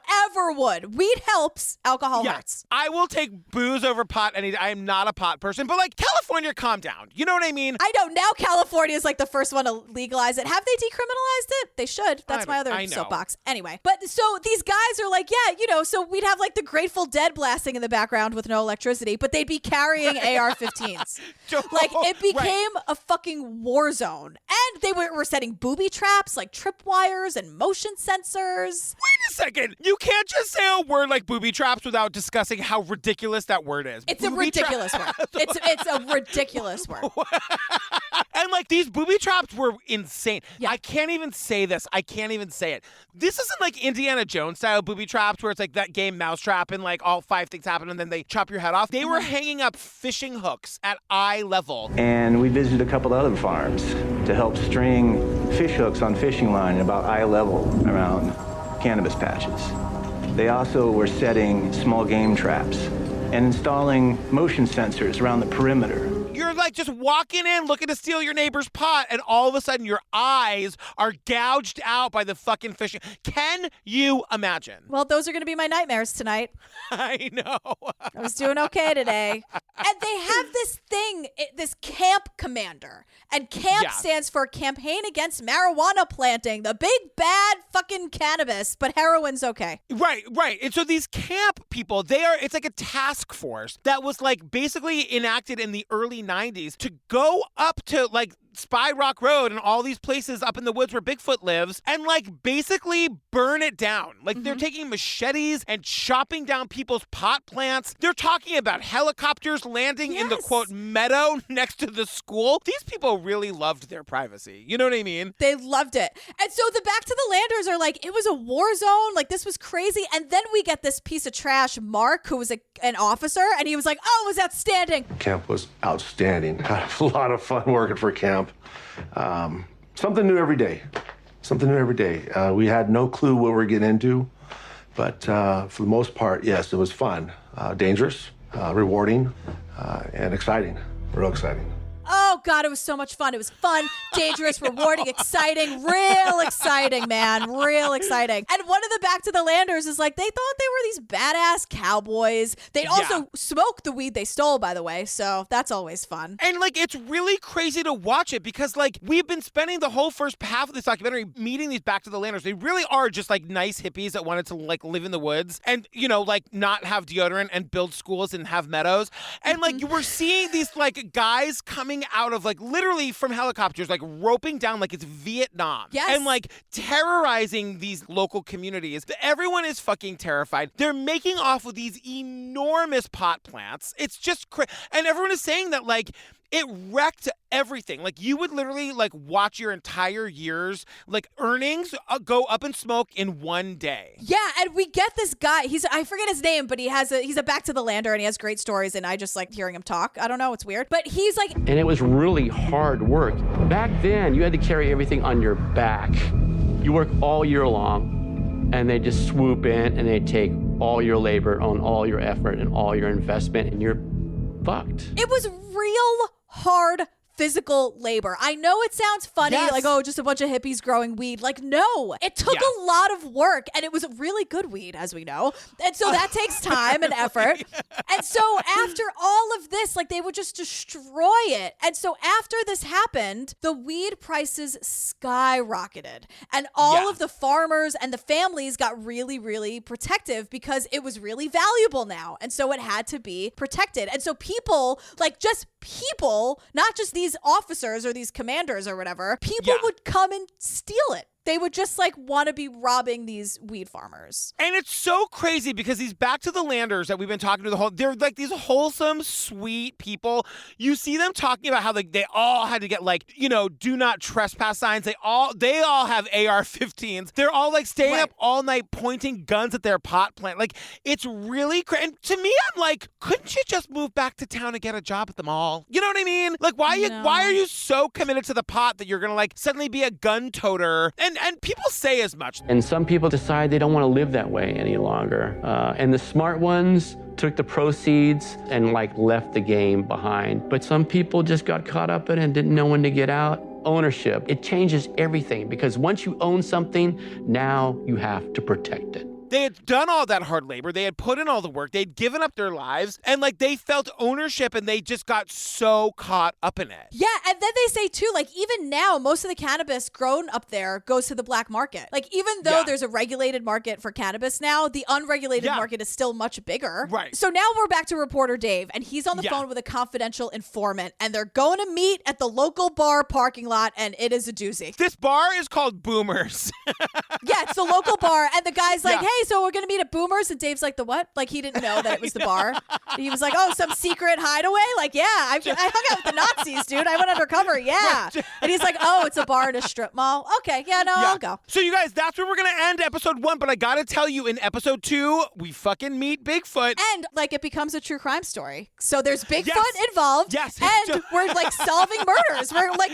would. Weed helps. Alcohol hurts. I will take booze over pot I am not a pot person, but like California, calm down. You know what I mean? I know. Now California is like the first one to legalize it. Have they decriminalized it? They should. That's my other soapbox. Anyway, but so these guys are like, yeah, you know, so we'd have like the Grateful Dead blasting in the background with no electricity, but they'd be carrying AR-15s. Like it became a fucking war zone. And they were setting booby traps like tripwires and motion sensors. Wait a second. You can't just say a word like booby traps without discussing how ridiculous that word is. It's a ridiculous word. It's a ridiculous word. And like these booby traps were insane. Yeah. I can't even say this. I can't even say it. This isn't like Indiana Jones style booby traps where it's like that game Mousetrap and like all 5 things happen and then they chop your head off. They were hanging up fishing hooks at eye level. And we visited a couple other farms to help string fish hooks on fishing line about eye level around cannabis patches. They also were setting small game traps and installing motion sensors around the perimeter. You're like just walking in looking to steal your neighbor's pot and all of a sudden your eyes are gouged out by the fucking fishing. Can you imagine? Well, those are going to be my nightmares tonight. I know. I was doing okay today. And they have this thing, this camp commander. And camp stands for Campaign Against Marijuana Planting, the big bad fucking cannabis, but heroin's okay. Right. And so these camp people, it's like a task force that was like basically enacted in the early 90s to go up to like Spy Rock Road and all these places up in the woods where Bigfoot lives and like basically burn it down. Like they're taking machetes and chopping down people's pot plants. They're talking about helicopters landing in the quote meadow next to the school. These people really loved their privacy. You know what I mean? They loved it. And so the Back to the Landers are like, it was a war zone. Like this was crazy. And then we get this piece of trash, Mark, who was an officer. And he was like, oh, it was outstanding. Camp was outstanding. Had a lot of fun working for camp. Something new every day. We had no clue what we were getting into, but for the most part, yes, it was fun, dangerous, rewarding, and exciting, real exciting. Oh, God, it was so much fun. It was fun, dangerous, rewarding, exciting, real exciting, man. Real exciting. And one of the Back to the Landers is like, they thought they were these badass cowboys. They'd also smoke the weed they stole, by the way. So that's always fun. And like, it's really crazy to watch it because like, we've been spending the whole first half of this documentary meeting these Back to the Landers. They really are just like nice hippies that wanted to like live in the woods and, you know, like not have deodorant and build schools and have meadows. And like, you were seeing these like guys coming out of like literally from helicopters, like roping down like it's Vietnam. Yes. And like terrorizing these local communities. Everyone is fucking terrified. They're making off with these enormous pot plants. It's just and everyone is saying that like it wrecked everything. Like you would literally like watch your entire year's like earnings go up in smoke in one day. Yeah, and we get this guy. I forget his name, but he's a Back to the Lander and he has great stories and I just like hearing him talk. I don't know, it's weird. But he's like, and it was really hard work. Back then, you had to carry everything on your back. You work all year long and they just swoop in and they take all your labor on all your effort and all your investment and you're fucked. It was real hard physical labor. I know it sounds funny, like, oh, just a bunch of hippies growing weed. Like, no, it took a lot of work and it was really good weed, as we know. And so that takes time and effort. And so after all of this, like they would just destroy it. And so after this happened, the weed prices skyrocketed and all of the farmers and the families got really, really protective because it was really valuable now. And so it had to be protected. And so people, like just people, not just these officers or these commanders or whatever, people would come and steal it. They would just like want to be robbing these weed farmers. And it's so crazy because these Back to the Landers that we've been talking to they're like these wholesome, sweet people. You see them talking about how like they all had to get like, you know, do not trespass signs. They all have AR-15s. They're all like staying up all night pointing guns at their pot plant. Like it's really crazy. And to me, I'm like, couldn't you just move back to town and get a job at the mall? You know what I mean? Like why are you so committed to the pot that you're gonna like suddenly be a gun toter? And people say as much. And some people decide they don't want to live that way any longer. And the smart ones took the proceeds and like left the game behind. But some people just got caught up in it and didn't know when to get out. Ownership, it changes everything because once you own something, now you have to protect it. They had done all that hard labor. They had put in all the work. They'd given up their lives, and like they felt ownership, and they just got so caught up in it. Yeah, and then they say too, like even now, most of the cannabis grown up there goes to the black market. Like even though there's a regulated market for cannabis now, the unregulated market is still much bigger. Right. So now we're back to reporter Dave, and he's on the phone with a confidential informant, and they're going to meet at the local bar parking lot, and it is a doozy. This bar is called Boomers. Yeah, it's the local bar, and the guy's like, hey, so we're going to meet at Boomers, and Dave's like, the what? Like he didn't know that it was the bar. He was like, oh, some secret hideaway? Like, yeah, I hung out with the Nazis, dude. I went undercover, yeah. And he's like, oh, it's a bar in a strip mall. Okay, I'll go. So you guys, that's where we're going to end episode 1, but I got to tell you, in episode 2, we fucking meet Bigfoot. And like it becomes a true crime story. So there's Bigfoot involved. Yes. And we're like solving murders. We're like,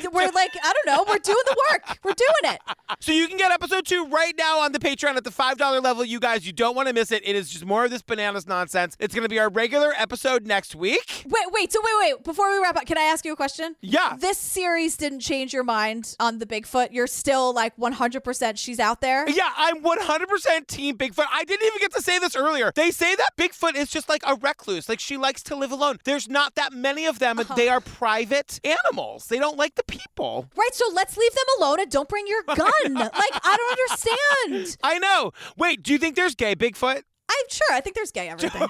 I don't know, we're doing the work. We're doing it. So you can get episode 2 right now on the Patreon at the $5 level. You guys, you don't want to miss it. It is just more of this bananas nonsense. It's going to be our regular episode next week. Wait. Before we wrap up, can I ask you a question? Yeah. This series didn't change your mind on the Bigfoot. You're still like 100% she's out there? Yeah, I'm 100% team Bigfoot. I didn't even get to say this earlier. They say that Bigfoot is just like a recluse. Like she likes to live alone. There's not that many of them. They are private animals. They don't like the people. Right, so let's leave them alone and don't bring your gun. Like, I don't understand. I know. Wait, do you think there's gay Bigfoot? I'm sure. I think there's gay everything.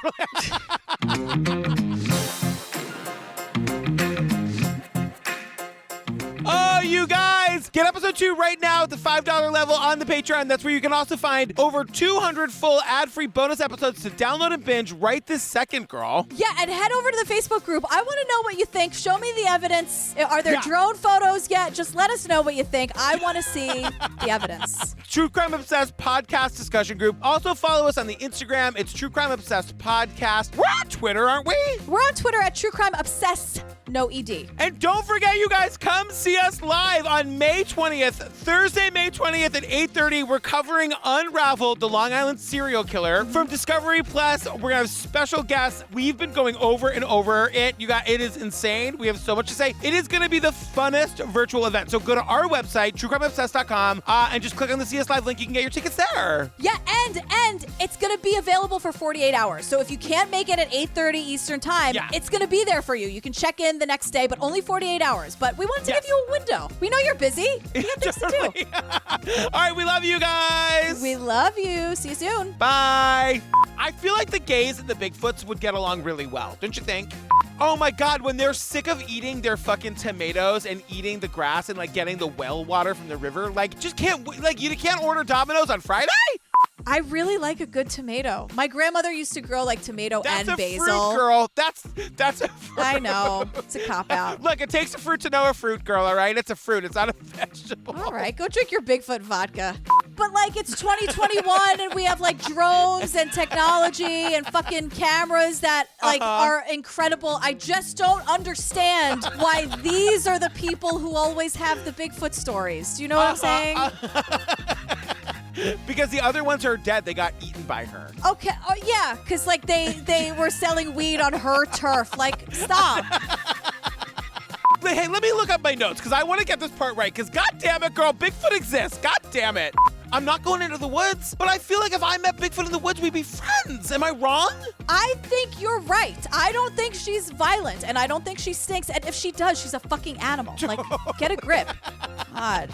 Oh, you guys, get episode 2 right now at the $5 level on the Patreon. That's where you can also find over 200 full ad-free bonus episodes to download and binge right this second, girl. Yeah, and head over to the Facebook group. I want to know what you think. Show me the evidence. Are there drone photos yet? Just let us know what you think. I want to see the evidence. True Crime Obsessed podcast discussion group. Also follow us on the Instagram. It's True Crime Obsessed podcast. We're on Twitter, aren't we? We're on Twitter at True Crime Obsessed. No ED. And don't forget, you guys, come see us live on May 20th, Thursday, May 20th at 8:30. We're covering Unraveled, the Long Island serial killer from Discovery Plus. We're gonna have special guests. We've been going over and over it. It is insane. We have so much to say. It is gonna be the funnest virtual event. So go to our website, truecrimeobsessed.com, and just click on the CS Live link. You can get your tickets there. Yeah, and it's gonna be available for 48 hours. So if you can't make it at 8:30 Eastern time, it's gonna be there for you. You can check in the next day, but only 48 hours. But we wanted to give you a window. We know you're busy. You got things to do. All right, we love you guys. We love you. See you soon. Bye. I feel like the gays and the Bigfoots would get along really well, don't you think? Oh my God, when they're sick of eating their fucking tomatoes and eating the grass and like getting the well water from the river, like just can't, like you can't order Domino's on Friday? I really like a good tomato. My grandmother used to grow like tomato and basil. That's a fruit, girl. That's a fruit. I know. It's a cop-out. Look, it takes a fruit to know a fruit, girl, all right? It's a fruit. It's not a vegetable. All right, go drink your Bigfoot vodka. But like it's 2021 and we have like drones and technology and fucking cameras that like are incredible. I just don't understand why these are the people who always have the Bigfoot stories. Do you know what I'm saying? Because the other ones are dead. They got eaten by her. Okay. Oh, yeah. Because, like, they were selling weed on her turf. Like, stop. Hey, let me look up my notes because I want to get this part right. Because, God damn it, girl, Bigfoot exists. God damn it. I'm not going into the woods, but I feel like if I met Bigfoot in the woods, we'd be friends. Am I wrong? I think you're right. I don't think she's violent, and I don't think she stinks. And if she does, she's a fucking animal. Like, get a grip. God.